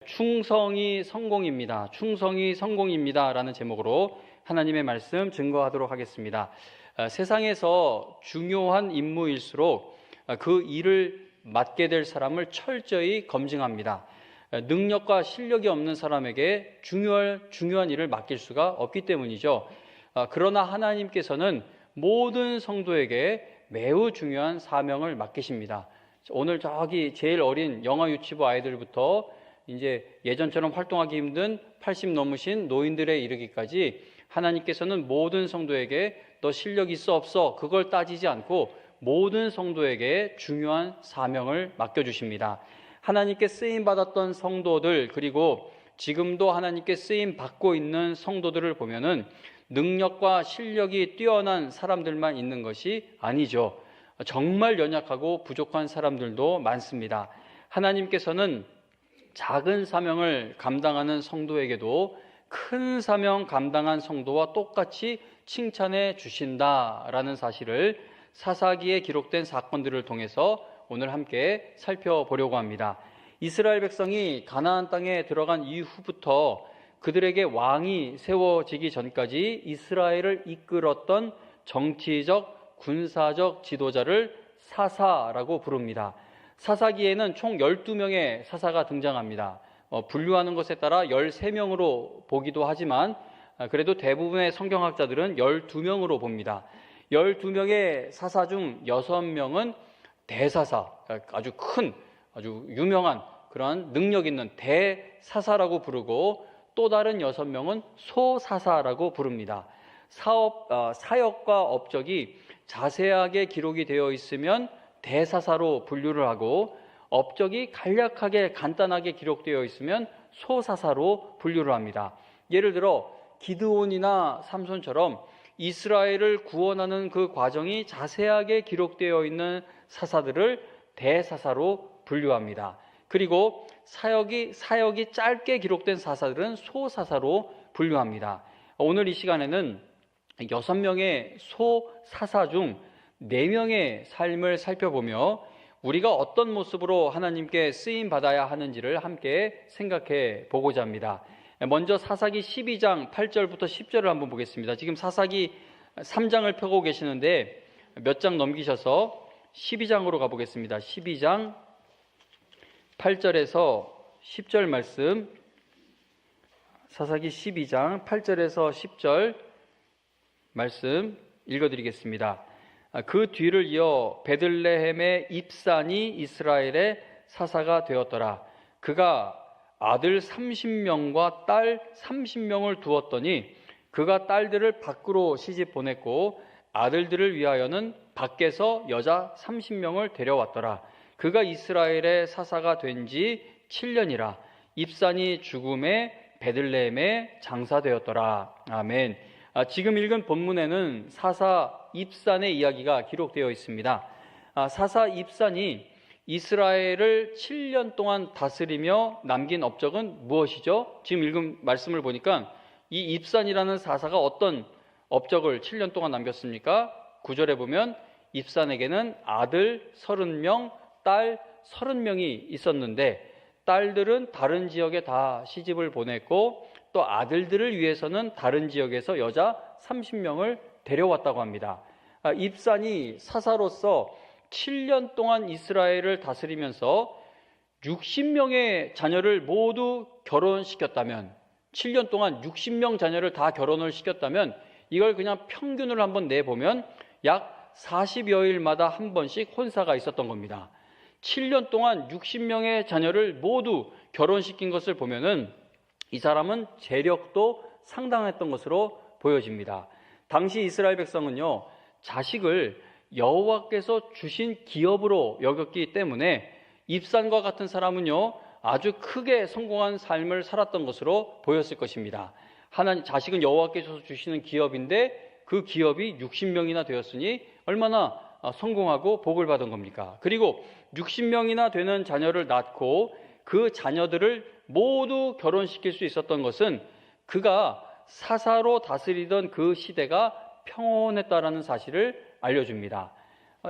충성이 성공입니다. 충성이 성공입니다. 라는 제목으로 하나님의 말씀 증거하도록 하겠습니다. 세상에서 중요한 임무일수록 그 일을 맡게 될 사람을 철저히 검증합니다. 능력과 실력이 없는 사람에게 중요한 일을 맡길 수가 없기 때문이죠. 그러나 하나님께서는 모든 성도에게 매우 중요한 사명을 맡기십니다. 오늘 저기 제일 어린 영아 유치부 아이들부터 이제 예전처럼 활동하기 힘든 80 넘으신 노인들에 이르기까지 하나님께서는 모든 성도에게 너 실력 있어 없어 그걸 따지지 않고 모든 성도에게 중요한 사명을 맡겨주십니다. 하나님께 쓰임받았던 성도들, 그리고 지금도 하나님께 쓰임받고 있는 성도들을 보면은 능력과 실력이 뛰어난 사람들만 있는 것이 아니죠. 정말 연약하고 부족한 사람들도 많습니다. 하나님께서는 작은 사명을 감당하는 성도에게도 큰 사명 감당한 성도와 똑같이 칭찬해 주신다라는 사실을 사사기에 기록된 사건들을 통해서 오늘 함께 살펴보려고 합니다. 이스라엘 백성이 가나안 땅에 들어간 이후부터 그들에게 왕이 세워지기 전까지 이스라엘을 이끌었던 정치적, 군사적 지도자를 사사라고 부릅니다. 사사기에는 총 12명의 사사가 등장합니다. 분류하는 것에 따라 13명으로 보기도 하지만 그래도 대부분의 성경학자들은 12명으로 봅니다. 12명의 사사 중 6명은 대사사, 아주 큰, 아주 유명한 그런 능력 있는 대사사라고 부르고 또 다른 6명은 소사사라고 부릅니다. 사역과 업적이 자세하게 기록이 되어 있으면 대사사로 분류를 하고 업적이 간략하게 간단하게 기록되어 있으면 소사사로 분류를 합니다. 예를 들어 기드온이나 삼손처럼 이스라엘을 구원하는 그 과정이 자세하게 기록되어 있는 사사들을 대사사로 분류합니다. 그리고 사역이 짧게 기록된 사사들은 소사사로 분류합니다. 오늘 이 시간에는 6명의 소사사 중 4명의 삶을 살펴보며 우리가 어떤 모습으로 하나님께 쓰임받아야 하는지를 함께 생각해 보고자 합니다. 먼저 사사기 12장 8절부터 10절을 한번 보겠습니다. 지금 사사기 3장을 펴고 계시는데 몇 장 넘기셔서 12장으로 가보겠습니다. 12장 8절에서 10절 말씀, 사사기 12장 8절에서 10절 말씀 읽어드리겠습니다. 그 뒤를 이어 베들레헴의 입산이 이스라엘의 사사가 되었더라. 그가 아들 30명과 딸 30명을 두었더니 그가 딸들을 밖으로 시집 보냈고 아들들을 위하여는 밖에서 여자 30명을 데려왔더라. 그가 이스라엘의 사사가 된 지 7년이라. 입산이 죽음에 베들레헴에 장사되었더라. 아멘. 지금 읽은 본문에는 사사 입산의 이야기가 기록되어 있습니다. 사사 입산이 이스라엘을 7년 동안 다스리며 남긴 업적은 무엇이죠? 지금 읽은 말씀을 보니까 이 입산이라는 사사가 어떤 업적을 7년 동안 남겼습니까? 9절에 보면 입산에게는 아들 30명, 딸 30명이 있었는데 딸들은 다른 지역에 다 시집을 보냈고 또 아들들을 위해서는 다른 지역에서 여자 30명을 데려왔다고 합니다. 입산이 사사로서 7년 동안 이스라엘을 다스리면서 60명의 자녀를 모두 결혼시켰다면, 7년 동안 60명 자녀를 다 결혼을 시켰다면 이걸 그냥 평균을 한번 내보면 약 40여일마다 한 번씩 혼사가 있었던 겁니다. 7년 동안 60명의 자녀를 모두 결혼시킨 것을 보면은 이 사람은 재력도 상당했던 것으로 보여집니다. 당시 이스라엘 백성은요, 자식을 여호와께서 주신 기업으로 여겼기 때문에 입산과 같은 사람은요, 아주 크게 성공한 삶을 살았던 것으로 보였을 것입니다. 자식은 여호와께서 주시는 기업인데 그 기업이 60명이나 되었으니 얼마나 성공하고 복을 받은 겁니까? 그리고 60명이나 되는 자녀를 낳고 그 자녀들을 모두 결혼시킬 수 있었던 것은 그가 사사로 다스리던 그 시대가 평온했다라는 사실을 알려줍니다.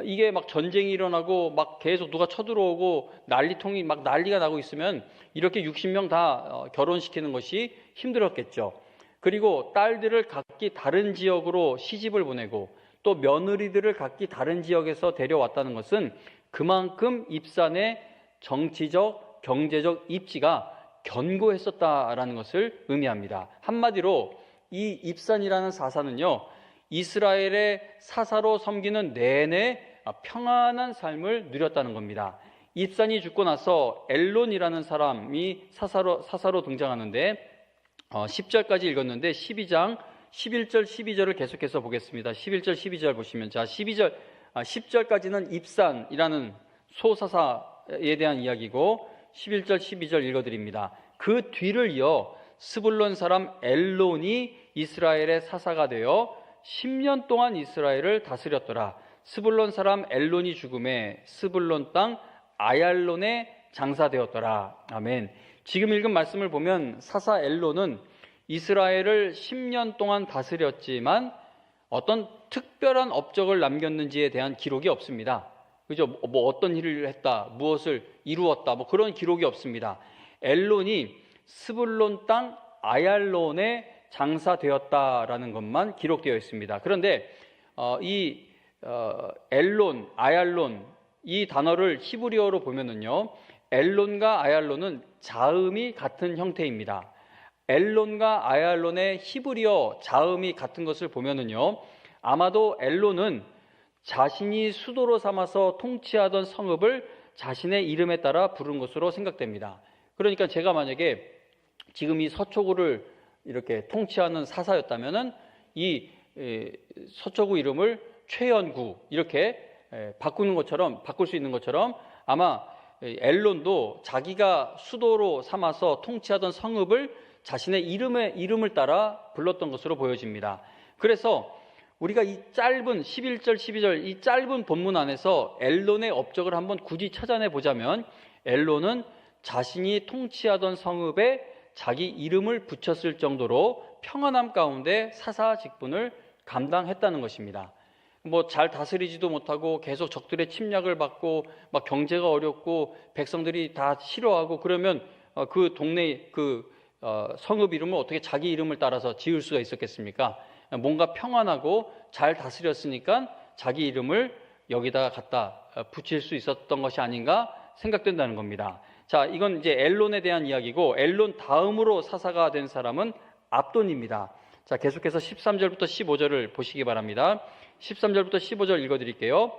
이게 막 전쟁이 일어나고 막 계속 누가 쳐들어오고 난리통이 막 난리가 나고 있으면 이렇게 60명 다 결혼시키는 것이 힘들었겠죠. 그리고 딸들을 각기 다른 지역으로 시집을 보내고 또 며느리들을 각기 다른 지역에서 데려왔다는 것은 그만큼 입산의 정치적, 경제적 입지가 견고했었다라는 것을 의미합니다. 한마디로 이 입산이라는 사사는요, 이스라엘의 사사로 섬기는 내내 평안한 삶을 누렸다는 겁니다. 입산이 죽고 나서 엘론이라는 사람이 사사로 등장하는데 10절까지 읽었는데 12장 11절 12절을 계속해서 보겠습니다. 11절 12절 보시면, 자 10절까지는 입산이라는 소사사에 대한 이야기고 11절 12절 읽어드립니다. 그 뒤를 이어 스불론 사람 엘론이 이스라엘의 사사가 되어 10년 동안 이스라엘을 다스렸더라. 스불론 사람 엘론이 죽음에 스불론 땅 아얄론에 장사되었더라. 아멘. 지금 읽은 말씀을 보면 사사 엘론은 이스라엘을 10년 동안 다스렸지만 어떤 특별한 업적을 남겼는지에 대한 기록이 없습니다. 그죠? 뭐 어떤 일을 했다, 무엇을 이루었다, 뭐 그런 기록이 없습니다. 엘론이 스불론 땅 아얄론에 장사되었다라는 것만 기록되어 있습니다. 그런데 엘론, 아얄론 이 단어를 히브리어로 보면은요, 엘론과 아얄론은 자음이 같은 형태입니다. 엘론과 아얄론의 히브리어 자음이 같은 것을 보면은요, 아마도 엘론은 자신이 수도로 삼아서 통치하던 성읍을 자신의 이름에 따라 부른 것으로 생각됩니다. 그러니까 제가 만약에 지금 이 서초구를 이렇게 통치하는 사사였다면은 이 서초구 이름을 최연구 이렇게 바꿀 수 있는 것처럼 아마 엘론도 자기가 수도로 삼아서 통치하던 성읍을 자신의 이름을 따라 불렀던 것으로 보여집니다. 그래서 우리가 이 짧은 11절, 12절 이 짧은 본문 안에서 엘론의 업적을 한번 굳이 찾아내 보자면 엘론은 자신이 통치하던 성읍에 자기 이름을 붙였을 정도로 평안함 가운데 사사 직분을 감당했다는 것입니다. 뭐 잘 다스리지도 못하고 계속 적들의 침략을 받고 막 경제가 어렵고 백성들이 다 싫어하고 그러면 그 동네 성읍 이름을 어떻게 자기 이름을 따라서 지을 수가 있었겠습니까? 뭔가 평안하고 잘 다스렸으니까 자기 이름을 여기다가 갖다 붙일 수 있었던 것이 아닌가 생각된다는 겁니다. 자, 이건 이제 엘론에 대한 이야기고 엘론 다음으로 사사가 된 사람은 압돈입니다. 자, 계속해서 13절부터 15절을 보시기 바랍니다. 13절부터 15절 읽어드릴게요.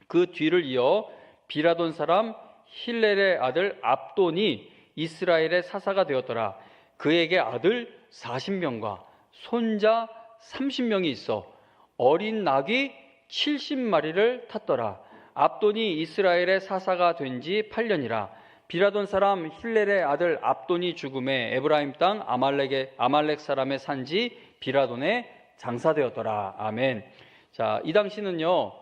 그 뒤를 이어 비라돈 사람 힐렐의 아들 압돈이 이스라엘의 사사가 되었더라. 그에게 아들 40명과 손자 30명이 있어 어린 낙이 70마리를 탔더라. 압돈이 이스라엘의 사사가 된 지 8년이라. 비라돈 사람 힐렐의 아들 압돈이 죽음에 에브라임 땅 아말렉 사람의 산지 비라돈에 장사되었더라. 아멘. 자, 이 당시는요,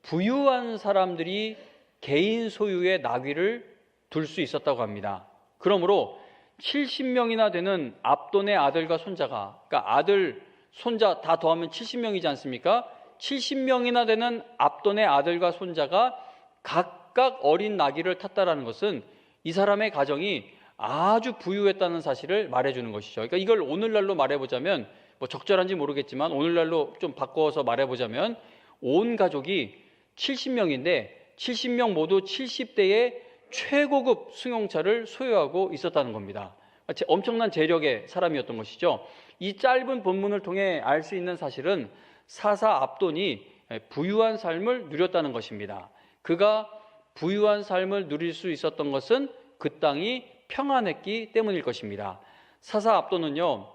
부유한 사람들이 개인 소유의 나귀를 둘 수 있었다고 합니다. 그러므로 70명이나 되는 압돈의 아들과 손자가, 그러니까 아들, 손자 다 더하면 70명이지 않습니까? 70명이나 되는 압돈의 아들과 손자가 각각 어린 나귀를 탔다라는 것은 이 사람의 가정이 아주 부유했다는 사실을 말해주는 것이죠. 그러니까 이걸 오늘날로 말해보자면, 뭐 적절한지 모르겠지만 오늘날로 좀 바꿔서 말해보자면 온 가족이 70명인데 70명 모두 70대의 최고급 승용차를 소유하고 있었다는 겁니다. 엄청난 재력의 사람이었던 것이죠. 이 짧은 본문을 통해 알 수 있는 사실은 사사 압돈이 부유한 삶을 누렸다는 것입니다. 그가 부유한 삶을 누릴 수 있었던 것은 그 땅이 평안했기 때문일 것입니다. 사사 압돈은요,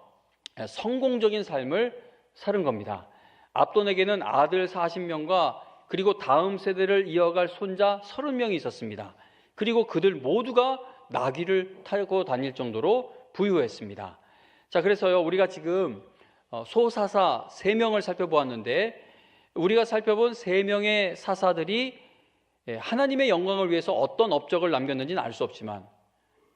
성공적인 삶을 사는 겁니다. 압돈에게는 아들 40명과 그리고 다음 세대를 이어갈 손자 30명이 있었습니다. 그리고 그들 모두가 나귀를 타고 다닐 정도로 부유했습니다. 자, 그래서요, 우리가 지금 소사사 3명을 살펴보았는데 우리가 살펴본 3명의 사사들이 하나님의 영광을 위해서 어떤 업적을 남겼는지는 알 수 없지만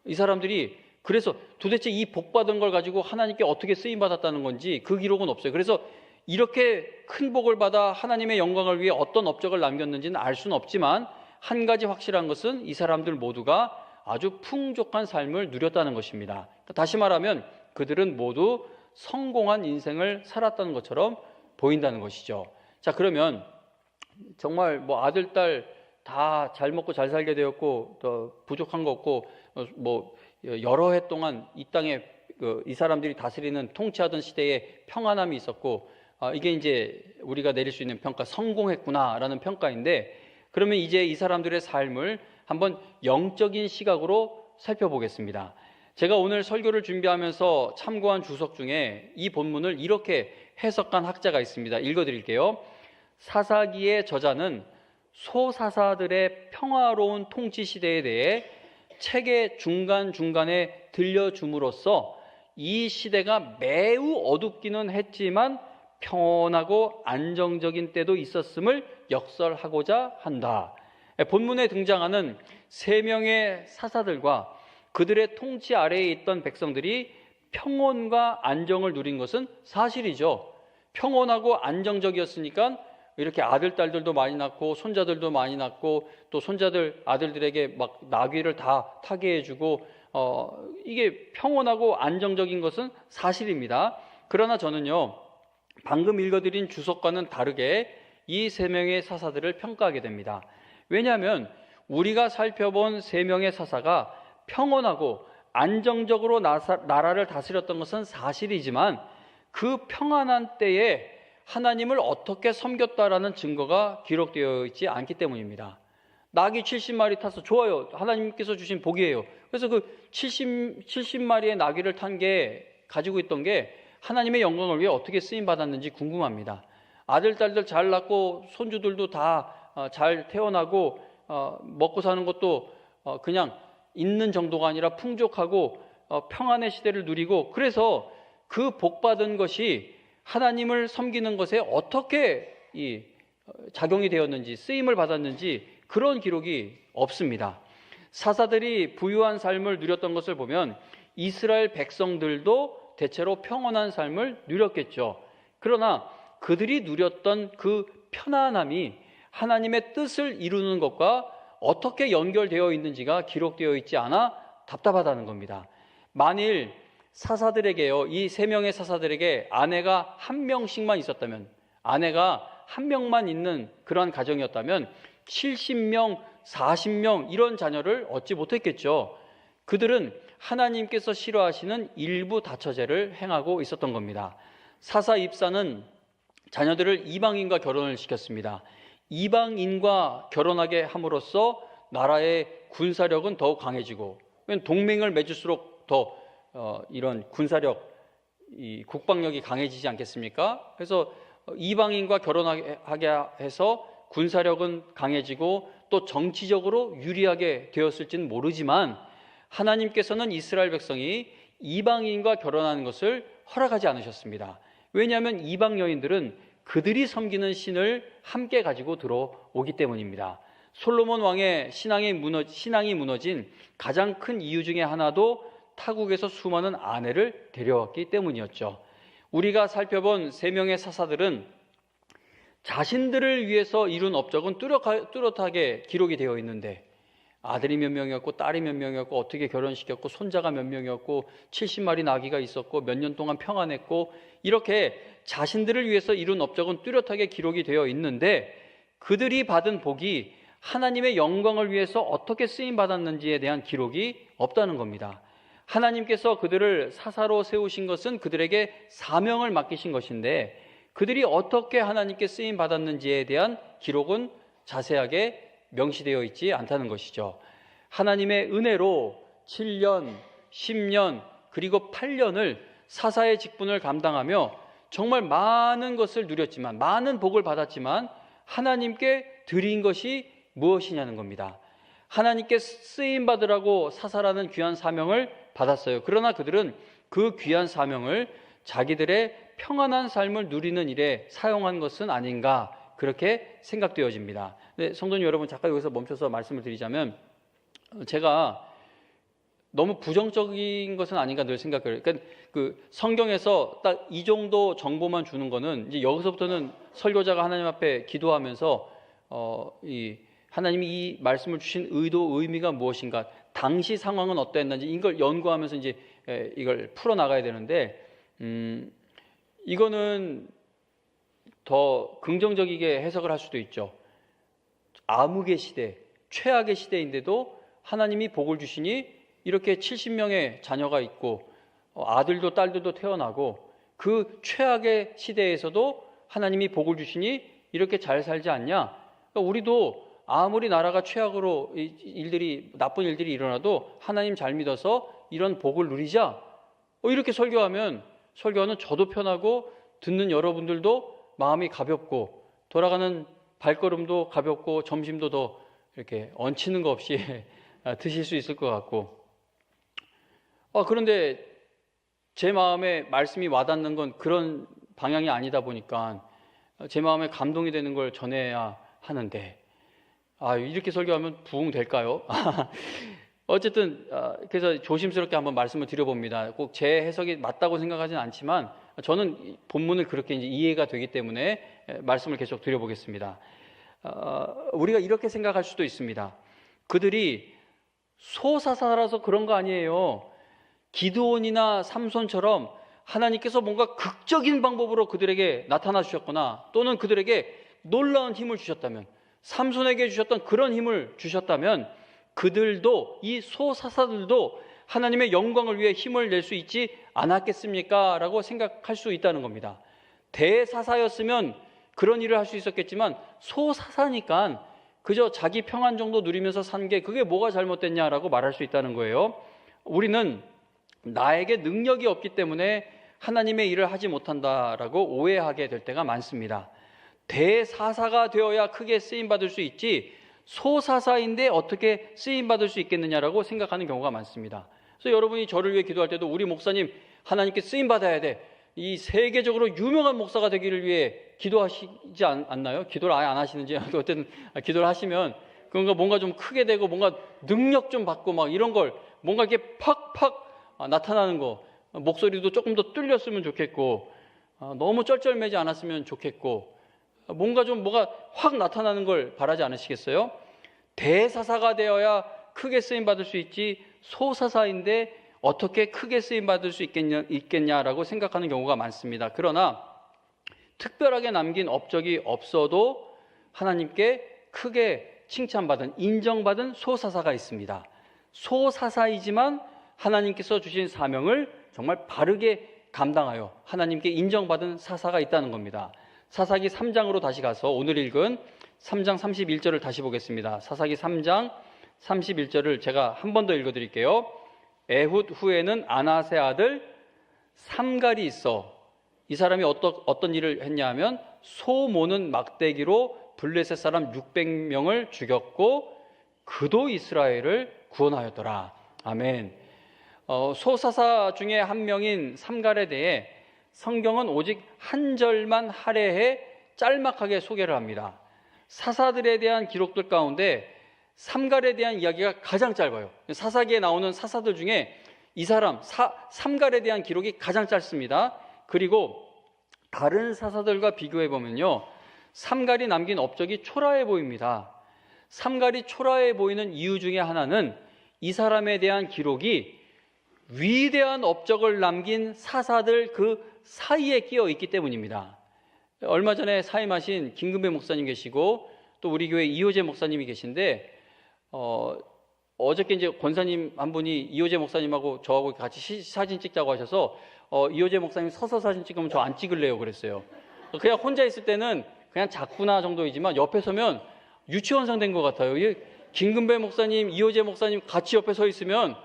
이 사람들이 그래서 도대체 이 복받은 걸 가지고 하나님께 어떻게 쓰임받았다는 건지 그 기록은 없어요. 그래서 이렇게 큰 복을 받아 하나님의 영광을 위해 어떤 업적을 남겼는지는 알 수는 없지만 한 가지 확실한 것은 이 사람들 모두가 아주 풍족한 삶을 누렸다는 것입니다. 다시 말하면 그들은 모두 성공한 인생을 살았다는 것처럼 보인다는 것이죠. 자, 그러면 정말 뭐 아들, 딸 다 잘 먹고 잘 살게 되었고 또 부족한 거 없고 뭐 여러 해 동안 이 땅에 이 사람들이 다스리는 통치하던 시대에 평안함이 있었고 이게 이제 우리가 내릴 수 있는 평가, 성공했구나라는 평가인데, 그러면 이제 이 사람들의 삶을 한번 영적인 시각으로 살펴보겠습니다. 제가 오늘 설교를 준비하면서 참고한 주석 중에 이 본문을 이렇게 해석한 학자가 있습니다. 읽어드릴게요. 사사기의 저자는 소사사들의 평화로운 통치 시대에 대해 책의 중간중간에 들려줌으로써 이 시대가 매우 어둡기는 했지만 평온하고 안정적인 때도 있었음을 역설하고자 한다. 본문에 등장하는 3명의 사사들과 그들의 통치 아래에 있던 백성들이 평온과 안정을 누린 것은 사실이죠. 평온하고 안정적이었으니까 이렇게 아들, 딸들도 많이 낳고 손자들도 많이 낳고 또 손자들 아들들에게 막 나귀를 다 타게 해주고 이게 평온하고 안정적인 것은 사실입니다. 그러나 저는요, 방금 읽어드린 주석과는 다르게 이 3명의 사사들을 평가하게 됩니다. 왜냐하면 우리가 살펴본 3명의 사사가 평온하고 안정적으로 나라를 다스렸던 것은 사실이지만 그 평안한 때에 하나님을 어떻게 섬겼다라는 증거가 기록되어 있지 않기 때문입니다. 나귀 70마리 타서 좋아요. 하나님께서 주신 복이에요. 그래서 그 70마리의 나귀를 탄 게 가지고 있던 게 하나님의 영광을 위해 어떻게 쓰임 받았는지 궁금합니다. 아들, 딸들 잘 낳고 손주들도 다 잘 태어나고 먹고 사는 것도 그냥 있는 정도가 아니라 풍족하고 평안의 시대를 누리고, 그래서 그 복받은 것이 하나님을 섬기는 것에 어떻게 작용이 되었는지, 쓰임을 받았는지 그런 기록이 없습니다. 사사들이 부유한 삶을 누렸던 것을 보면 이스라엘 백성들도 대체로 평온한 삶을 누렸겠죠. 그러나 그들이 누렸던 그 편안함이 하나님의 뜻을 이루는 것과 어떻게 연결되어 있는지가 기록되어 있지 않아 답답하다는 겁니다. 만일 사사들에게요, 이 3명의 사사들에게 아내가 1명씩만 있었다면, 아내가 1명만 있는 그러한 가정이었다면 70명, 40명 이런 자녀를 얻지 못했겠죠. 그들은 하나님께서 싫어하시는 일부 다처제를 행하고 있었던 겁니다. 사사 입사는 자녀들을 이방인과 결혼을 시켰습니다. 이방인과 결혼하게 함으로써 나라의 군사력은 더욱 강해지고, 동맹을 맺을수록 더 이런 군사력, 이 국방력이 강해지지 않겠습니까? 그래서 이방인과 결혼하게 해서 군사력은 강해지고 또 정치적으로 유리하게 되었을지는 모르지만 하나님께서는 이스라엘 백성이 이방인과 결혼하는 것을 허락하지 않으셨습니다. 왜냐하면 이방 여인들은 그들이 섬기는 신을 함께 가지고 들어오기 때문입니다. 솔로몬 왕의 신앙이 무너진 가장 큰 이유 중에 하나도 타국에서 수많은 아내를 데려왔기 때문이었죠. 우리가 살펴본 3명의 사사들은 자신들을 위해서 이룬 업적은 뚜렷하게 기록이 되어 있는데, 아들이 몇 명이었고 딸이 몇 명이었고 어떻게 결혼시켰고 손자가 몇 명이었고 70마리 나귀가 있었고 몇 년 동안 평안했고, 이렇게 자신들을 위해서 이룬 업적은 뚜렷하게 기록이 되어 있는데 그들이 받은 복이 하나님의 영광을 위해서 어떻게 쓰임받았는지에 대한 기록이 없다는 겁니다. 하나님께서 그들을 사사로 세우신 것은 그들에게 사명을 맡기신 것인데 그들이 어떻게 하나님께 쓰임받았는지에 대한 기록은 자세하게 명시되어 있지 않다는 것이죠. 하나님의 은혜로 7년, 10년, 그리고 8년을 사사의 직분을 감당하며 정말 많은 것을 누렸지만, 많은 복을 받았지만 하나님께 드린 것이 무엇이냐는 겁니다. 하나님께 쓰임받으라고 사사라는 귀한 사명을 받았어요. 그러나 그들은 그 귀한 사명을 자기들의 평안한 삶을 누리는 일에 사용한 것은 아닌가, 그렇게 생각되어집니다. 네, 성도님 여러분, 잠깐 여기서 멈춰서 말씀을 드리자면, 제가 너무 부정적인 것은 아닌가 늘 생각해요. 그러니까 그 성경에서 딱 이 정도 정보만 주는 거는 이제 여기서부터는 설교자가 하나님 앞에 기도하면서 이 하나님이 이 말씀을 주신 의도, 의미가 무엇인가, 당시 상황은 어땠는지 이걸 연구하면서 이제 이걸 풀어 나가야 되는데, 이거는 더 긍정적이게 해석을 할 수도 있죠. 암흑의 시대, 최악의 시대인데도 하나님이 복을 주시니 이렇게 70명의 자녀가 있고 아들도 딸들도 태어나고 그 최악의 시대에서도 하나님이 복을 주시니 이렇게 잘 살지 않냐? 그러니까 우리도 아무리 나라가 최악으로 나쁜 일들이 일어나도 하나님 잘 믿어서 이런 복을 누리자. 이렇게 설교하면 설교하는 저도 편하고 듣는 여러분들도 마음이 가볍고 돌아가는 발걸음도 가볍고 점심도 더 이렇게 얹히는 거 없이 드실 수 있을 것 같고. 그런데 제 마음에 말씀이 와닿는 건 그런 방향이 아니다 보니까 제 마음에 감동이 되는 걸 전해야 하는데, 이렇게 설교하면 부응될까요? 어쨌든 그래서 조심스럽게 한번 말씀을 드려봅니다. 꼭 제 해석이 맞다고 생각하지는 않지만 저는 본문을 그렇게 이제 이해가 되기 때문에 말씀을 계속 드려보겠습니다. 우리가 이렇게 생각할 수도 있습니다. 그들이 소사사라서 그런 거 아니에요. 기드온이나 삼손처럼 하나님께서 뭔가 극적인 방법으로 그들에게 나타나 주셨거나 또는 그들에게 놀라운 힘을 주셨다면, 삼손에게 주셨던 그런 힘을 주셨다면 그들도, 이 소사사들도 하나님의 영광을 위해 힘을 낼 수 있지 않았겠습니까? 라고 생각할 수 있다는 겁니다. 대사사였으면 그런 일을 할 수 있었겠지만 소사사니까 그저 자기 평안 정도 누리면서 산 게 그게 뭐가 잘못됐냐라고 말할 수 있다는 거예요. 우리는 나에게 능력이 없기 때문에 하나님의 일을 하지 못한다라고 오해하게 될 때가 많습니다. 대사사가 되어야 크게 쓰임받을 수 있지 소사사인데 어떻게 쓰임받을 수 있겠느냐라고 생각하는 경우가 많습니다. 그래서 여러분이 저를 위해 기도할 때도 우리 목사님 하나님께 쓰임받아야 돼, 이 세계적으로 유명한 목사가 되기를 위해 기도하시지 않나요? 기도를 아예 안 하시는지 어쨌든 기도를 하시면 그런가 뭔가 좀 크게 되고 뭔가 능력 좀 받고 막 이런 걸 뭔가 이렇게 팍팍 나타나는 거, 목소리도 조금 더 뚫렸으면 좋겠고 너무 쩔쩔매지 않았으면 좋겠고 뭐가 확 나타나는 걸 바라지 않으시겠어요? 대사사가 되어야 크게 쓰임받을 수 있지 소사사인데 어떻게 크게 쓰임받을 수 있겠냐라고 생각하는 경우가 많습니다. 그러나 특별하게 남긴 업적이 없어도 하나님께 크게 칭찬받은, 인정받은 소사사가 있습니다. 소사사이지만 하나님께서 주신 사명을 정말 바르게 감당하여 하나님께 인정받은 사사가 있다는 겁니다. 사사기 3장으로 다시 가서 오늘 읽은 3장 31절을 다시 보겠습니다. 사사기 3장 31절을 제가 한 번 더 읽어드릴게요. 에훗 후에는 아낫의 아들 삼갈이 있어. 이 사람이 어떤 일을 했냐 하면 소 모는 막대기로 블레셋 사람 600명을 죽였고 그도 이스라엘을 구원하였더라. 아멘. 소사사 중에 한 명인 삼갈에 대해 성경은 오직 한 절만 할애해 짤막하게 소개를 합니다. 사사들에 대한 기록들 가운데 삼갈에 대한 이야기가 가장 짧아요. 사사기에 나오는 사사들 중에 이 사람 삼갈에 대한 기록이 가장 짧습니다. 그리고 다른 사사들과 비교해 보면요, 삼갈이 남긴 업적이 초라해 보입니다. 삼갈이 초라해 보이는 이유 중에 하나는 이 사람에 대한 기록이 위대한 업적을 남긴 사사들 그 사이에 끼어 있기 때문입니다. 얼마 전에 사임하신 김금배 목사님 계시고 또 우리 교회 이호재 목사님이 계신데 어저께 이제 권사님 한 분이 이호재 목사님하고 저하고 같이 사진 찍자고 하셔서 이호재 목사님 서서 사진 찍으면 저 안 찍을래요 그랬어요. 그냥 혼자 있을 때는 그냥 작구나 정도이지만 옆에 서면 유치원생 된 것 같아요. 김금배 목사님, 이호재 목사님 같이 옆에 서 있으면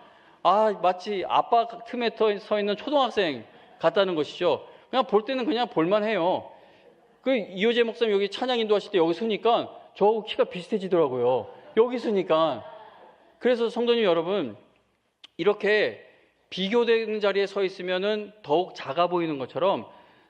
마치 아빠 틈에 서 있는 초등학생 같다는 것이죠. 그냥 볼 때는 그냥 볼만해요. 그 이호재 목사님 여기 찬양 인도하실 때 여기 서니까 저하고 키가 비슷해지더라고요. 여기 서니까. 그래서 성도님 여러분, 이렇게 비교되는 자리에 서 있으면은 더욱 작아 보이는 것처럼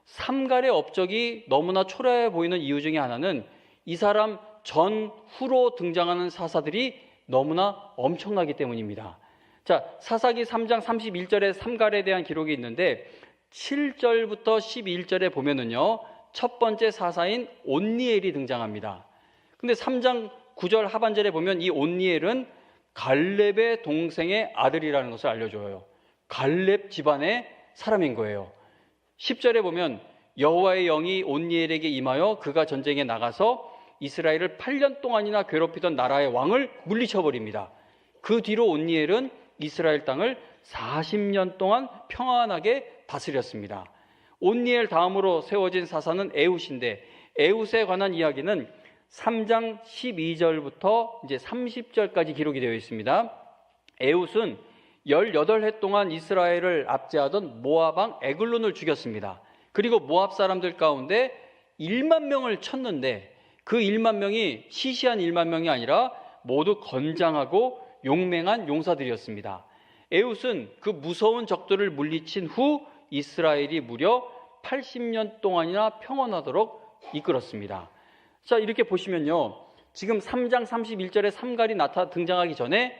삼갈의 업적이 너무나 초라해 보이는 이유 중에 하나는 이 사람 전 후로 등장하는 사사들이 너무나 엄청나기 때문입니다. 자, 사사기 3장 31절에 삼갈에 대한 기록이 있는데 7절부터 11절에 보면은요, 첫 번째 사사인 온니엘이 등장합니다. 근데 3장 9절 하반절에 보면 이 온니엘은 갈렙의 동생의 아들이라는 것을 알려줘요. 갈렙 집안의 사람인 거예요. 10절에 보면 여호와의 영이 온니엘에게 임하여 그가 전쟁에 나가서 이스라엘을 8년 동안이나 괴롭히던 나라의 왕을 물리쳐버립니다. 그 뒤로 온니엘은 이스라엘 땅을 40년 동안 평안하게 다스렸습니다. 온니엘 다음으로 세워진 사사는 에훗인데, 에훗에 관한 이야기는 3장 12절부터 이제 30절까지 기록이 되어 있습니다. 에훗은 18해 동안 이스라엘을 압제하던 모압 왕 에글론을 죽였습니다. 그리고 모압 사람들 가운데 1만 명을 쳤는데 그 1만 명이 시시한 1만 명이 아니라 모두 건장하고 용맹한 용사들이었습니다. 에훗은 그 무서운 적들을 물리친 후 이스라엘이 무려 80년 동안이나 평안하도록 이끌었습니다. 자, 이렇게 보시면요, 지금 3장 31절에 삼갈이 등장하기 전에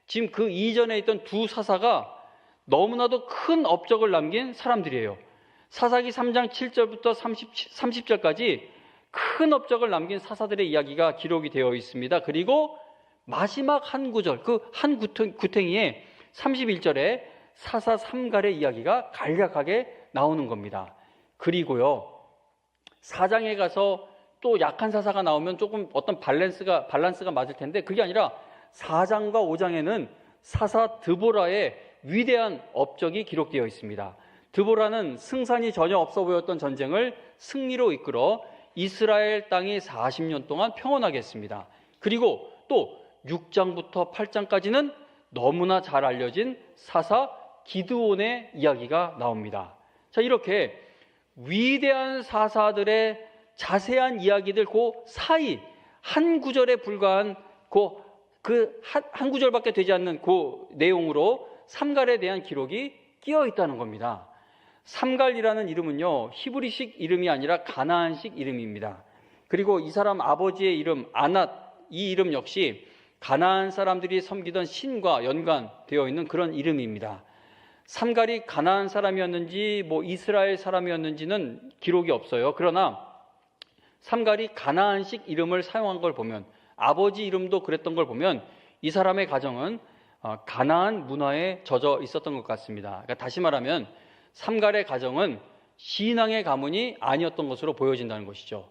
지금 그 이전에 있던 두 사사가 너무나도 큰 업적을 남긴 사람들이에요. 사사기 3장 7절부터 30절까지 큰 업적을 남긴 사사들의 이야기가 기록이 되어 있습니다. 그리고 마지막 한 구절, 그 한 구탱이에 31절에 사사 삼갈의 이야기가 간략하게 나오는 겁니다. 그리고요, 4장에 가서 또 약한 사사가 나오면 조금 어떤 밸런스가 맞을 텐데, 그게 아니라 4장과 5장에는 사사 드보라의 위대한 업적이 기록되어 있습니다. 드보라는 승산이 전혀 없어 보였던 전쟁을 승리로 이끌어 이스라엘 땅이 40년 동안 평온하게 했습니다. 그리고 또 6장부터 8장까지는 너무나 잘 알려진 사사 기드온의 이야기가 나옵니다. 자, 이렇게 위대한 사사들의 자세한 이야기들 그 사이 한 구절에 불과한 한 구절밖에 되지 않는 그 내용으로 삼갈에 대한 기록이 끼어 있다는 겁니다. 삼갈이라는 이름은요, 히브리식 이름이 아니라 가나안식 이름입니다. 그리고 이 사람 아버지의 이름 아낫, 이 이름 역시 가나안 사람들이 섬기던 신과 연관되어 있는 그런 이름입니다. 삼갈이 가나안 사람이었는지 이스라엘 사람이었는지는 기록이 없어요. 그러나 삼갈이 가나안식 이름을 사용한 걸 보면, 아버지 이름도 그랬던 걸 보면 이 사람의 가정은 가나안 문화에 젖어 있었던 것 같습니다. 그러니까 다시 말하면 삼갈의 가정은 신앙의 가문이 아니었던 것으로 보여진다는 것이죠.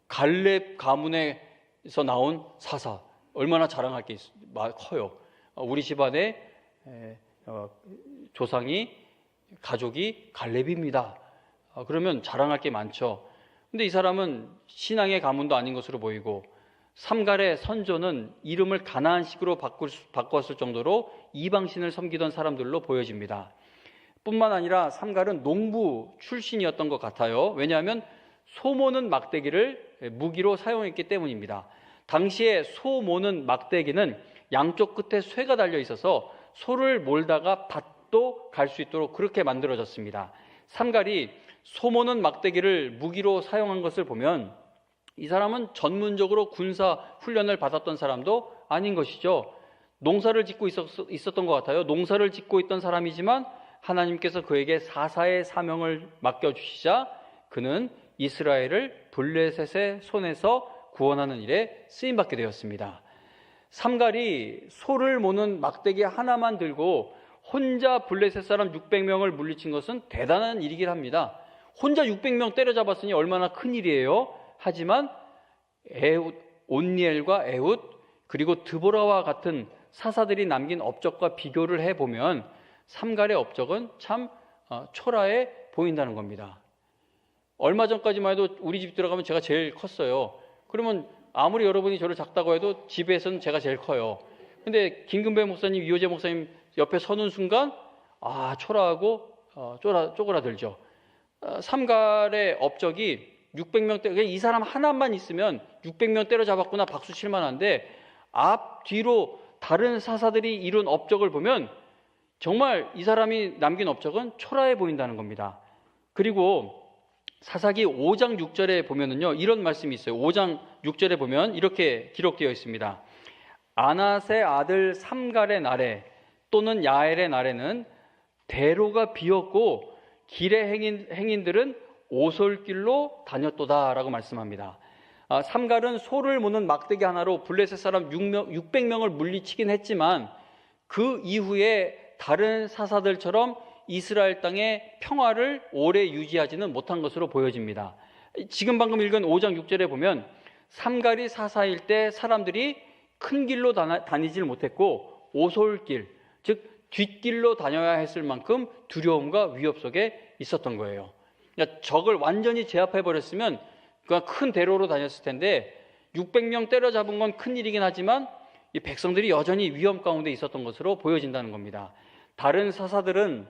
갈렙 가문에서 나온 사사, 얼마나 자랑할 게 커요. 우리 집안의 가족이 갈렙입니다. 그러면 자랑할 게 많죠. 근데 이 사람은 신앙의 가문도 아닌 것으로 보이고, 삼갈의 선조는 이름을 가나안식으로 바꿨을 정도로 이방신을 섬기던 사람들로 보여집니다. 뿐만 아니라 삼갈은 농부 출신이었던 것 같아요. 왜냐하면 소 모는 막대기를 무기로 사용했기 때문입니다. 당시에 소 모는 막대기는 양쪽 끝에 쇠가 달려 있어서 소를 몰다가 밭도 갈 수 있도록 그렇게 만들어졌습니다. 삼갈이 소 모는 막대기를 무기로 사용한 것을 보면 이 사람은 전문적으로 군사 훈련을 받았던 사람도 아닌 것이죠. 농사를 짓고 있었던 것 같아요. 농사를 짓고 있던 사람이지만 하나님께서 그에게 사사의 사명을 맡겨주시자 그는 이스라엘을 블레셋의 손에서 구원하는 일에 쓰임받게 되었습니다. 삼갈이 소를 모는 막대기 하나만 들고 혼자 블레셋 사람 600명을 물리친 것은 대단한 일이긴 합니다. 혼자 600명 때려잡았으니 얼마나 큰 일이에요. 하지만 온니엘과 에훗 그리고 드보라와 같은 사사들이 남긴 업적과 비교를 해보면 삼갈의 업적은 참 초라해 보인다는 겁니다. 얼마 전까지만 해도 우리 집 들어가면 제가 제일 컸어요. 그러면 아무리 여러분이 저를 작다고 해도 집에서는 제가 제일 커요. 근데 김근배 목사님, 이호재 목사님 옆에 서는 순간 초라하고 쪼그라들죠. 삼갈의 업적이 600명 이 사람 하나만 있으면 600명 때려잡았구나 박수 칠만한데 앞 뒤로 다른 사사들이 이룬 업적을 보면 정말 이 사람이 남긴 업적은 초라해 보인다는 겁니다. 그리고 사사기 5장 6절에 보면은요, 이런 말씀이 있어요. 5장 6절에 보면 이렇게 기록되어 있습니다. 아낫의 아들 삼갈의 날에 또는 야엘의 날에는 대로가 비었고 길의 행인들은 오솔길로 다녔도다라고 말씀합니다. 삼갈은 소를 모는 막대기 하나로 블레셋 사람 600명을 물리치긴 했지만 그 이후에 다른 사사들처럼 이스라엘 땅의 평화를 오래 유지하지는 못한 것으로 보여집니다. 지금 방금 읽은 5장 6절에 보면 삼갈이 사사일 때 사람들이 큰 길로 다니질 못했고 오솔길, 즉 뒷길로 다녀야 했을 만큼 두려움과 위협 속에 있었던 거예요. 그러니까 적을 완전히 제압해버렸으면 그냥 큰 대로로 다녔을 텐데 600명 때려잡은 건 큰일이긴 하지만 이 백성들이 여전히 위험 가운데 있었던 것으로 보여진다는 겁니다. 다른 사사들은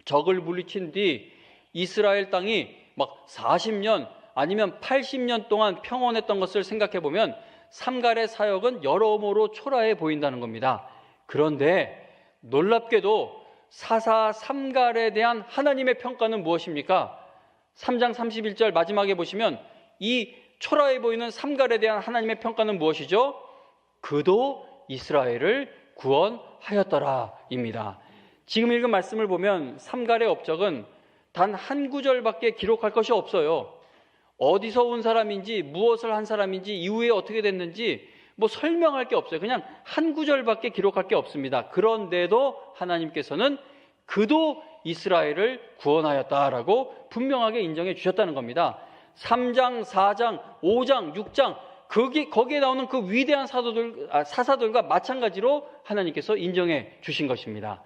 적을 물리친 뒤 이스라엘 땅이 막 40년 아니면 80년 동안 평온했던 것을 생각해 보면 삼갈의 사역은 여러모로 초라해 보인다는 겁니다. 그런데 놀랍게도 사사 삼갈에 대한 하나님의 평가는 무엇입니까? 3장 31절 마지막에 보시면 이 초라해 보이는 삼갈에 대한 하나님의 평가는 무엇이죠? 그도 이스라엘을 구원하였더라입니다. 지금 읽은 말씀을 보면 삼갈의 업적은 단 한 구절밖에 기록할 것이 없어요. 어디서 온 사람인지 무엇을 한 사람인지 이후에 어떻게 됐는지 뭐 설명할 게 없어요. 그냥 한 구절밖에 기록할 게 없습니다. 그런데도 하나님께서는 그도 이스라엘을 구원하였다라고 분명하게 인정해 주셨다는 겁니다. 3장, 4장, 5장, 6장 거기에 나오는 그 위대한 사사들과 마찬가지로 하나님께서 인정해 주신 것입니다.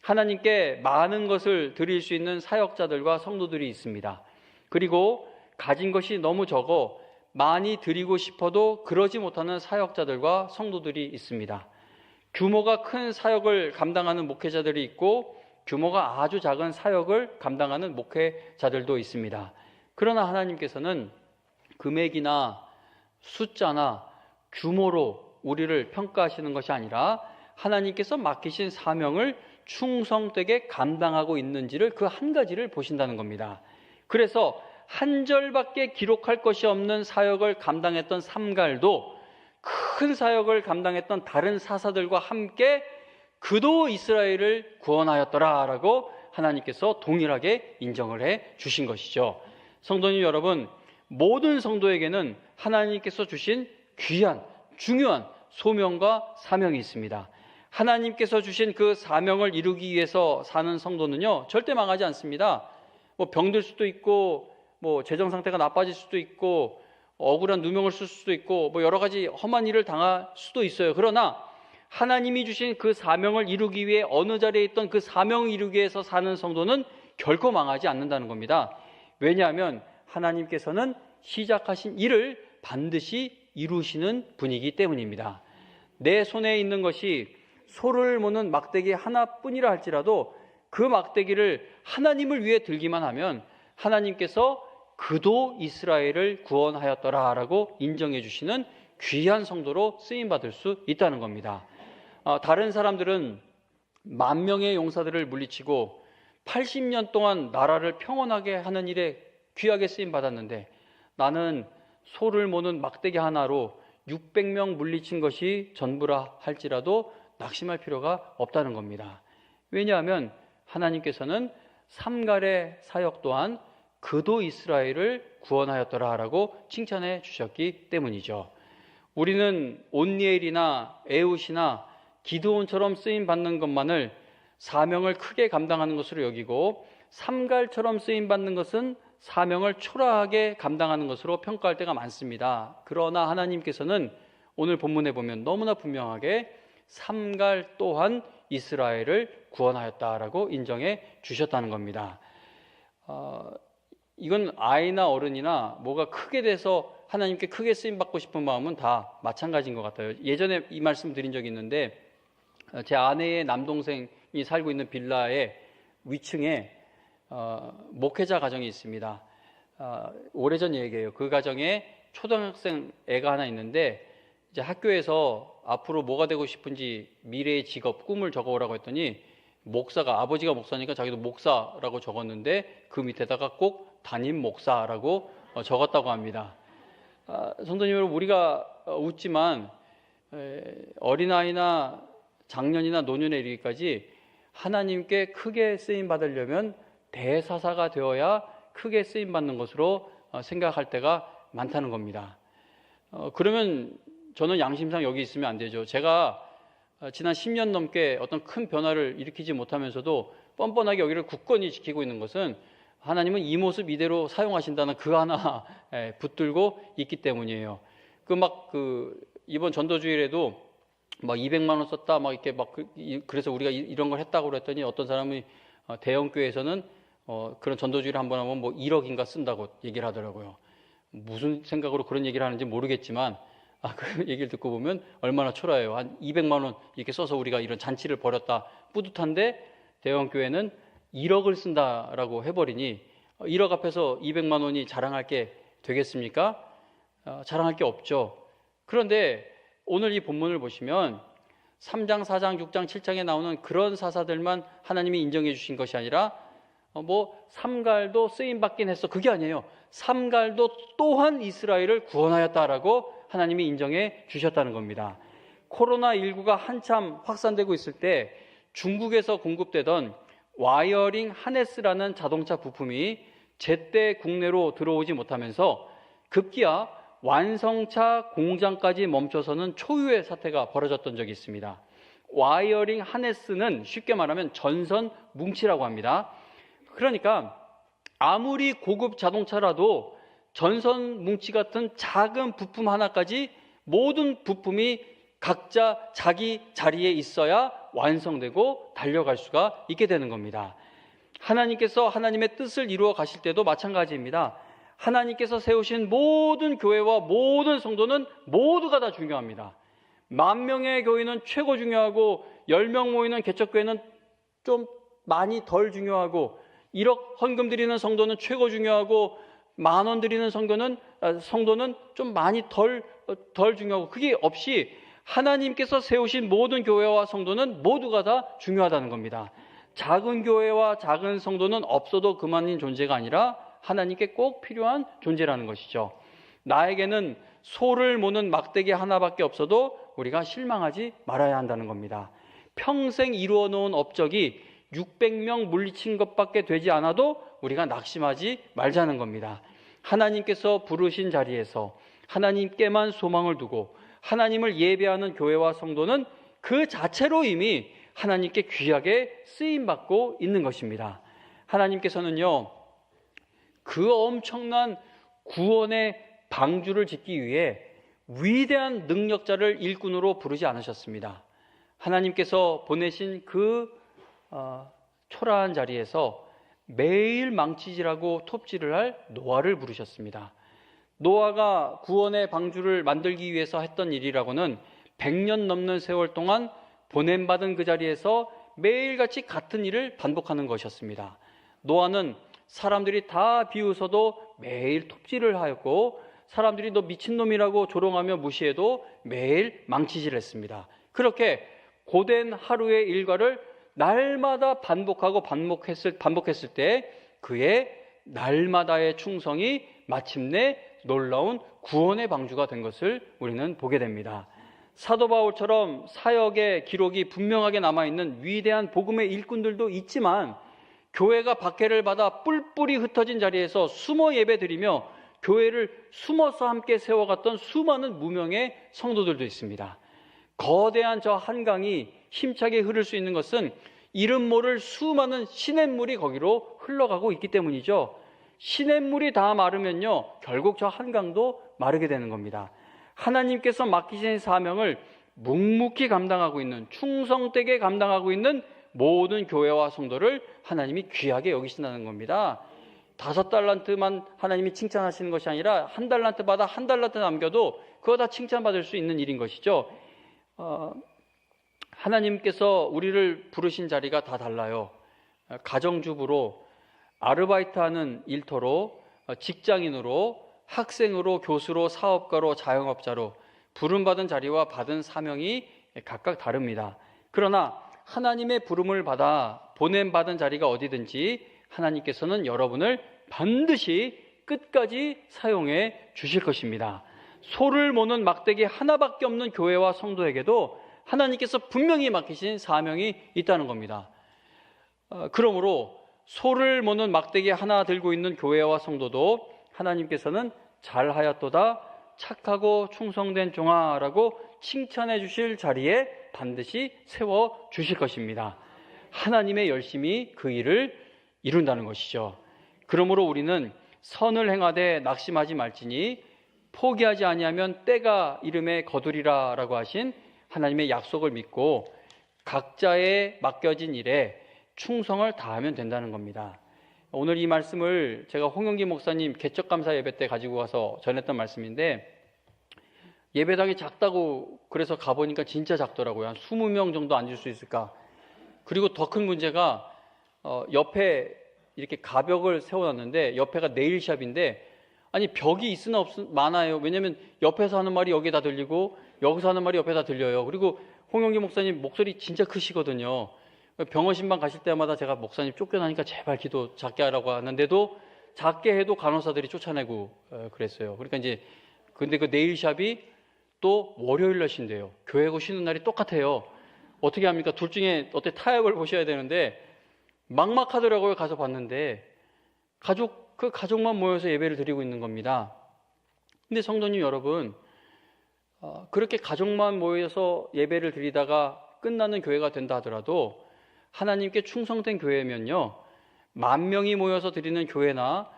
하나님께 많은 것을 드릴 수 있는 사역자들과 성도들이 있습니다. 그리고 가진 것이 너무 적어 많이 드리고 싶어도 그러지 못하는 사역자들과 성도들이 있습니다. 규모가 큰 사역을 감당하는 목회자들이 있고 규모가 아주 작은 사역을 감당하는 목회자들도 있습니다. 그러나 하나님께서는 금액이나 숫자나 규모로 우리를 평가하시는 것이 아니라 하나님께서 맡기신 사명을 충성되게 감당하고 있는지를 그 한 가지를 보신다는 겁니다. 그래서 한 절밖에 기록할 것이 없는 사역을 감당했던 삼갈도 큰 사역을 감당했던 다른 사사들과 함께 그도 이스라엘을 구원하였더라라고 하나님께서 동일하게 인정을 해 주신 것이죠. 성도님 여러분, 모든 성도에게는 하나님께서 주신 귀한 중요한 소명과 사명이 있습니다. 하나님께서 주신 그 사명을 이루기 위해서 사는 성도는요 절대 망하지 않습니다. 뭐 병들 수도 있고 뭐 재정 상태가 나빠질 수도 있고 억울한 누명을 쓸 수도 있고 뭐 여러 가지 험한 일을 당할 수도 있어요. 그러나 하나님이 주신 그 사명을 이루기 위해 어느 자리에 있던 그 사명을 이루기 위해서 사는 성도는 결코 망하지 않는다는 겁니다. 왜냐하면 하나님께서는 시작하신 일을 반드시 이루시는 분이기 때문입니다. 내 손에 있는 것이 소를 모는 막대기 하나뿐이라 할지라도 그 막대기를 하나님을 위해 들기만 하면 하나님께서 그도 이스라엘을 구원하였더라라고 인정해 주시는 귀한 성도로 쓰임받을 수 있다는 겁니다. 다른 사람들은 10,000명의 용사들을 물리치고 80년 동안 나라를 평온하게 하는 일에 귀하게 쓰임받았는데 나는 소를 모는 막대기 하나로 600명 물리친 것이 전부라 할지라도 낙심할 필요가 없다는 겁니다. 왜냐하면 하나님께서는 삼갈의 사역 또한 그도 이스라엘을 구원하였더라라고 칭찬해 주셨기 때문이죠. 우리는 온니엘이나 에훗이나 기드온처럼 쓰임받는 것만을 사명을 크게 감당하는 것으로 여기고 삼갈처럼 쓰임받는 것은 사명을 초라하게 감당하는 것으로 평가할 때가 많습니다. 그러나 하나님께서는 오늘 본문에 보면 너무나 분명하게 삼갈 또한 이스라엘을 구원하였다라고 인정해 주셨다는 겁니다. 이건 아이나 어른이나 뭐가 크게 돼서 하나님께 크게 쓰임받고 싶은 마음은 다 마찬가지인 것 같아요. 예전에 이 말씀 드린 적이 있는데 제 아내의 남동생이 살고 있는 빌라의 위층에 목회자 가정이 있습니다. 오래전 얘기예요. 그 가정에 초등학생 애가 하나 있는데 이제 학교에서 앞으로 뭐가 되고 싶은지 미래의 직업, 꿈을 적어오라고 했더니 아버지가 목사니까 자기도 목사라고 적었는데 그 밑에다가 꼭 담임 목사라고 적었다고 합니다. 성도님 여러분, 우리가 웃지만 어린아이나 장년이나 노년에 이르기까지 하나님께 크게 쓰임 받으려면 대사사가 되어야 크게 쓰임 받는 것으로 생각할 때가 많다는 겁니다. 그러면 저는 양심상 여기 있으면 안 되죠. 제가 지난 10년 넘게 어떤 큰 변화를 일으키지 못하면서도 뻔뻔하게 여기를 굳건히 지키고 있는 것은 하나님은 이 모습 이대로 사용하신다는 그 하나 붙들고 있기 때문이에요. 이번 전도주일에도 막 200만 원 썼다 막 이렇게 그래서 우리가 이런 걸 했다고 그랬더니 어떤 사람이 대형 교회에서는 그런 전도주일을 한번 하면 뭐 1억인가 쓴다고 얘기를 하더라고요. 무슨 생각으로 그런 얘기를 하는지 모르겠지만 그 얘기를 듣고 보면 얼마나 초라해요. 한 200만 원 이렇게 써서 우리가 이런 잔치를 벌였다 뿌듯한데 대형 교회는 1억을 쓴다라고 해버리니 1억 앞에서 200만 원이 자랑할 게 되겠습니까? 자랑할 게 없죠. 그런데 오늘 이 본문을 보시면 3장, 4장, 6장, 7장에 나오는 그런 사사들만 하나님이 인정해 주신 것이 아니라 삼갈도 쓰임받긴 했어. 그게 아니에요. 삼갈도 또한 이스라엘을 구원하였다라고 하나님이 인정해 주셨다는 겁니다. 코로나19가 한참 확산되고 있을 때 중국에서 공급되던 와이어링 하네스라는 자동차 부품이 제때 국내로 들어오지 못하면서 급기야 완성차 공장까지 멈춰서는 초유의 사태가 벌어졌던 적이 있습니다. 와이어링 하네스는 쉽게 말하면 전선 뭉치라고 합니다. 그러니까 아무리 고급 자동차라도 전선 뭉치 같은 작은 부품 하나까지 모든 부품이 각자 자기 자리에 있어야 완성되고 달려갈 수가 있게 되는 겁니다. 하나님께서 하나님의 뜻을 이루어 가실 때도 마찬가지입니다. 하나님께서 세우신 모든 교회와 모든 성도는 모두가 다 중요합니다. 10,000명의 교회는 최고 중요하고 10명 모이는 개척교회는 좀 많이 덜 중요하고 1억 헌금 드리는 성도는 최고 중요하고 10,000원 드리는 성도는 좀 많이 덜 중요하고 그게 없이 하나님께서 세우신 모든 교회와 성도는 모두가 다 중요하다는 겁니다. 작은 교회와 작은 성도는 없어도 그만인 존재가 아니라 하나님께 꼭 필요한 존재라는 것이죠. 나에게는 소를 모는 막대기 하나밖에 없어도 우리가 실망하지 말아야 한다는 겁니다. 평생 이루어 놓은 업적이 600명 물리친 것밖에 되지 않아도 우리가 낙심하지 말자는 겁니다. 하나님께서 부르신 자리에서 하나님께만 소망을 두고 하나님을 예배하는 교회와 성도는 그 자체로 이미 하나님께 귀하게 쓰임받고 있는 것입니다. 하나님께서는요, 그 엄청난 구원의 방주를 짓기 위해 위대한 능력자를 일꾼으로 부르지 않으셨습니다. 하나님께서 보내신 그 초라한 자리에서 매일 망치질하고 톱질을 할 노아를 부르셨습니다. 노아가 구원의 방주를 만들기 위해서 했던 일이라고는 100년 넘는 세월 동안 보냄받은 그 자리에서 매일같이 같은 일을 반복하는 것이었습니다. 노아는 사람들이 다 비웃어도 매일 톱질을 하였고 사람들이 너 미친놈이라고 조롱하며 무시해도 매일 망치질했습니다. 그렇게 고된 하루의 일과를 날마다 반복했을 때 그의 날마다의 충성이 마침내 놀라운 구원의 방주가 된 것을 우리는 보게 됩니다. 사도 바울처럼 사역의 기록이 분명하게 남아있는 위대한 복음의 일꾼들도 있지만 교회가 박해를 받아 뿔뿔이 흩어진 자리에서 숨어 예배드리며 교회를 숨어서 함께 세워갔던 수많은 무명의 성도들도 있습니다. 거대한 저 한강이 힘차게 흐를 수 있는 것은 이름 모를 수많은 시냇물이 거기로 흘러가고 있기 때문이죠. 시냇물이 다 마르면요, 결국 저 한강도 마르게 되는 겁니다. 하나님께서 맡기신 사명을 묵묵히 감당하고 있는, 충성되게 감당하고 있는 모든 교회와 성도를 하나님이 귀하게 여기신다는 겁니다. 5달란트만 하나님이 칭찬하시는 것이 아니라 1달란트마다 1달란트 남겨도 그거 다 칭찬받을 수 있는 일인 것이죠. 하나님께서 우리를 부르신 자리가 다 달라요. 가정주부로, 아르바이트하는 일터로, 직장인으로, 학생으로, 교수로, 사업가로, 자영업자로 부름받은 자리와 받은 사명이 각각 다릅니다. 그러나 하나님의 부름을 받아 보냄받은 자리가 어디든지 하나님께서는 여러분을 반드시 끝까지 사용해 주실 것입니다. 소를 모는 막대기 하나밖에 없는 교회와 성도에게도 하나님께서 분명히 맡기신 사명이 있다는 겁니다. 그러므로 소를 모는 막대기 하나 들고 있는 교회와 성도도 하나님께서는 잘하였도다, 착하고 충성된 종아라고 칭찬해 주실 자리에 반드시 세워 주실 것입니다. 하나님의 열심히 그 일을 이룬다는 것이죠. 그러므로 우리는 선을 행하되 낙심하지 말지니 포기하지 아니하면 때가 이름에 거두리라 라고 하신 하나님의 약속을 믿고 각자의 맡겨진 일에 충성을 다하면 된다는 겁니다. 오늘 이 말씀을 제가 홍영기 목사님 개척감사 예배 때 가지고 가서 전했던 말씀인데, 예배당이 작다고 그래서 가보니까 진짜 작더라고요. 한 20명 정도 앉을 수 있을까. 그리고 더 큰 문제가 옆에 이렇게 가벽을 세워놨는데 옆에가 네일샵인데, 아니 벽이 있으나 많아요. 왜냐면 옆에서 하는 말이 여기에 다 들리고 여기서 하는 말이 옆에 다 들려요. 그리고 홍영기 목사님 목소리 진짜 크시거든요. 병원 신방 가실 때마다 제가 목사님 쫓겨나니까 제발 기도 작게 하라고 하는데도 작게 해도 간호사들이 쫓아내고 그랬어요. 그러니까 이제 근데 그 네일샵이 또 월요일 날 쉰대요. 교회고 쉬는 날이 똑같아요. 어떻게 합니까? 둘 중에 어떻게 타협을 보셔야 되는데 막막하더라고요. 가서 봤는데 그 가족만 모여서 예배를 드리고 있는 겁니다. 근데 성도님 여러분, 그렇게 가족만 모여서 예배를 드리다가 끝나는 교회가 된다 하더라도 하나님께 충성된 교회면요, 10,000명이 모여서 드리는 교회나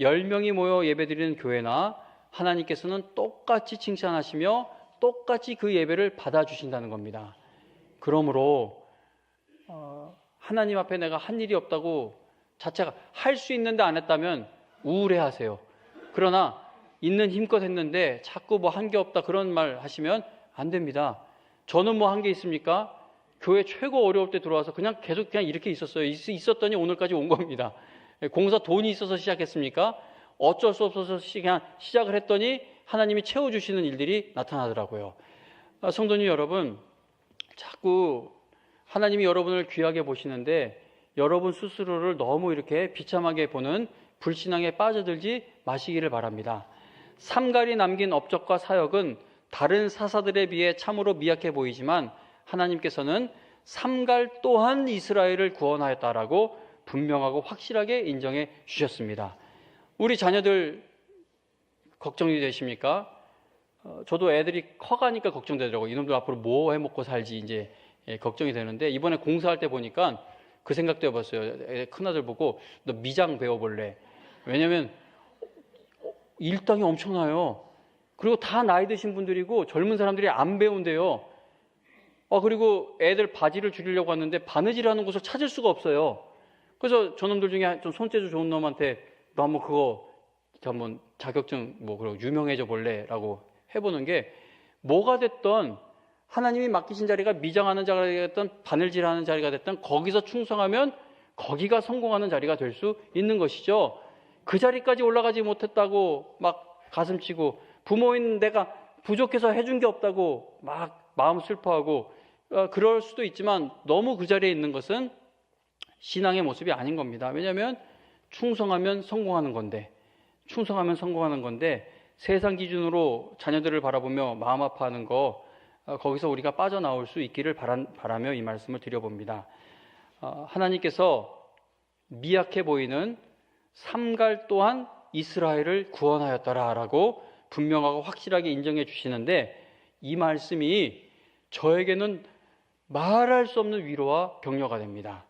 10명이 모여 예배 드리는 교회나 하나님께서는 똑같이 칭찬하시며 똑같이 그 예배를 받아주신다는 겁니다. 그러므로 하나님 앞에 내가 한 일이 없다고 자체가 할 수 있는데 안 했다면 우울해하세요. 그러나 있는 힘껏 했는데 자꾸 뭐 한 게 없다 그런 말 하시면 안 됩니다. 저는 뭐 한 게 있습니까? 교회 최고 어려울 때 들어와서 그냥 계속 그냥 이렇게 있었어요. 있었더니 오늘까지 온 겁니다. 공사 돈이 있어서 시작했습니까? 어쩔 수 없어서 그냥 시작을 했더니 하나님이 채워주시는 일들이 나타나더라고요. 성도님 여러분, 자꾸 하나님이 여러분을 귀하게 보시는데 여러분 스스로를 너무 이렇게 비참하게 보는 불신앙에 빠져들지 마시기를 바랍니다. 삼갈이 남긴 업적과 사역은 다른 사사들에 비해 참으로 미약해 보이지만 하나님께서는 삼갈 또한 이스라엘을 구원하였다라고 분명하고 확실하게 인정해 주셨습니다. 우리 자녀들 걱정이 되십니까? 저도 애들이 커가니까 걱정되더라고요. 이놈들 앞으로 뭐 해먹고 살지 이제 걱정이 되는데, 이번에 공사할 때 보니까 그 생각도 해봤어요. 큰아들 보고 너 미장 배워볼래? 왜냐면 일당이 엄청나요. 그리고 다 나이 드신 분들이고 젊은 사람들이 안 배운대요. 그리고 애들 바지를 줄이려고 하는데 바느질하는 곳을 찾을 수가 없어요. 그래서 저놈들 중에 좀 손재주 좋은 놈한테 너 한번 그거 한번 자격증 그리고 유명해져 볼래? 라고 해보는 게, 뭐가 됐던 하나님이 맡기신 자리가 미장하는 자리가 됐든 바느질하는 자리가 됐든 거기서 충성하면 거기가 성공하는 자리가 될 수 있는 것이죠. 그 자리까지 올라가지 못했다고 막 가슴치고, 부모인 내가 부족해서 해준 게 없다고 막 마음 슬퍼하고 그럴 수도 있지만, 너무 그 자리에 있는 것은 신앙의 모습이 아닌 겁니다. 왜냐하면 충성하면 성공하는 건데, 세상 기준으로 자녀들을 바라보며 마음 아파하는 거, 거기서 우리가 빠져나올 수 있기를 바라며 이 말씀을 드려봅니다. 하나님께서 미약해 보이는 삼갈 또한 이스라엘을 구원하였더라라고 분명하고 확실하게 인정해 주시는데, 이 말씀이 저에게는 말할 수 없는 위로와 격려가 됩니다.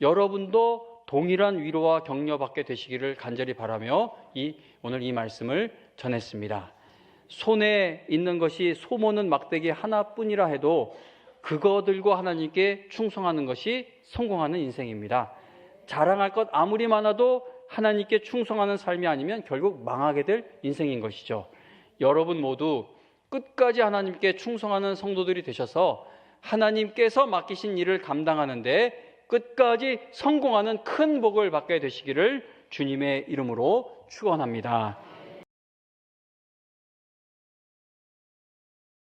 여러분도 동일한 위로와 격려받게 되시기를 간절히 바라며 오늘 이 말씀을 전했습니다. 손에 있는 것이 소모는 막대기 하나뿐이라 해도 그거 들고 하나님께 충성하는 것이 성공하는 인생입니다. 자랑할 것 아무리 많아도 하나님께 충성하는 삶이 아니면 결국 망하게 될 인생인 것이죠. 여러분 모두 끝까지 하나님께 충성하는 성도들이 되셔서 하나님께서 맡기신 일을 감당하는데 끝까지 성공하는 큰 복을 받게 되시기를 주님의 이름으로 축원합니다.